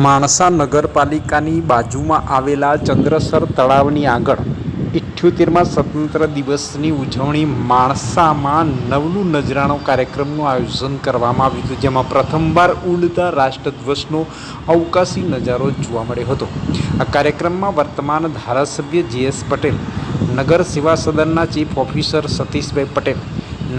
માણસા નગરપાલિકાની બાજુમાં આવેલા ચંદ્રસર તળાવની આગળ 78મા સ્વતંત્ર દિવસની ઉજવણી માણસામાં નવલું નજરાણો કાર્યક્રમનું આયોજન કરવામાં આવ્યું હતું, જેમાં પ્રથમવાર ઉડતા રાષ્ટ્રધ્વજનો અવકાશી નજારો જોવા મળ્યો હતો. આ કાર્યક્રમમાં વર્તમાન ધારાસભ્ય જે.એસ. પટેલ, નગર સેવા સદનના ચીફ ઓફિસર સતીશભાઈ પટેલ,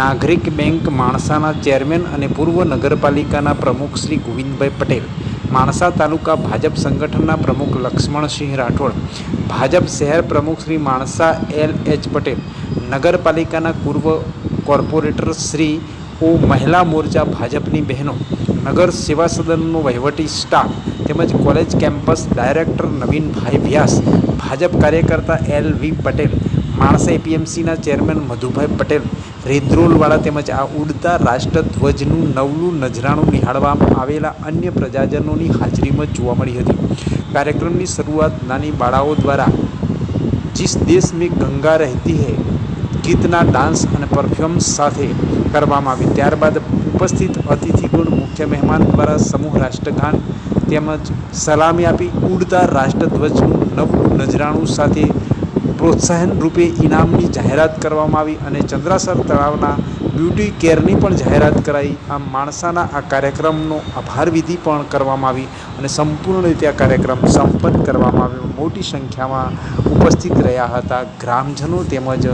નાગરિક બેંક માણસાના ચેરમેન અને પૂર્વ નગરપાલિકાના પ્રમુખ શ્રી ગોવિંદભાઈ પટેલ, માણસા તાલુકા ભાજપ સંગઠનના પ્રમુખ લક્ષ્મણસિંહ રાઠોડ, ભાજપ શહેર પ્રમુખ શ્રી માણસા એલ.એચ. પટેલ, નગરપાલિકાના પૂર્વ કોર્પોરેટર શ્રી ઓ, મહિલા મોરચા ભાજપની બહેનો, નગર સેવા સદનનો વહીવટી સ્ટાફ તેમજ કોલેજ કેમ્પસ ડાયરેક્ટર નવીનભાઈ વ્યાસ, ભાજપ કાર્યકર્તા એલ.વી. પટેલ, માણસા એપીએમસીના ચેરમેન મધુભાઈ પટેલ, રેદ્રોલવાળા તેમજ આ ઉડતા રાષ્ટ્રધ્વજનું નવલું નજરાણું નિહાળવામાં આવેલા અન્ય પ્રજાજનોની હાજરીમાં જોવા મળી હતી. કાર્યક્રમની શરૂઆત નાની બાળાઓ દ્વારા જીસ દેશ મેં ગંગા રહેતી હૈ ગીતના ડાન્સ અને પરફોર્મન્સ સાથે કરવામાં આવી. ત્યારબાદ ઉપસ્થિત અતિથિગણ મુખ્ય મહેમાન દ્વારા સમૂહ રાષ્ટ્રગાન તેમજ સલામી આપી ઉડતા રાષ્ટ્રધ્વજનું નવલું નજરાણું સાથે પ્રોત્સાહન રૂપે ઇનામની જાહેરાત કરવામાં આવી અને ચંદ્રસર તળાવના બ્યુટી કેરની પણ જાહેરાત કરાઈ. આમ માણસાના આ કાર્યક્રમનો આભાર વિધિ પણ કરવામાં આવી અને સંપૂર્ણ રીતે આ કાર્યક્રમ સંપન્ન કરવામાં આવ્યો. મોટી સંખ્યામાં ઉપસ્થિત રહ્યા હતા ગ્રામજનો તેમજ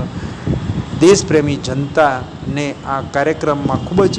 દેશપ્રેમી જનતાને આ કાર્યક્રમમાં ખૂબ જ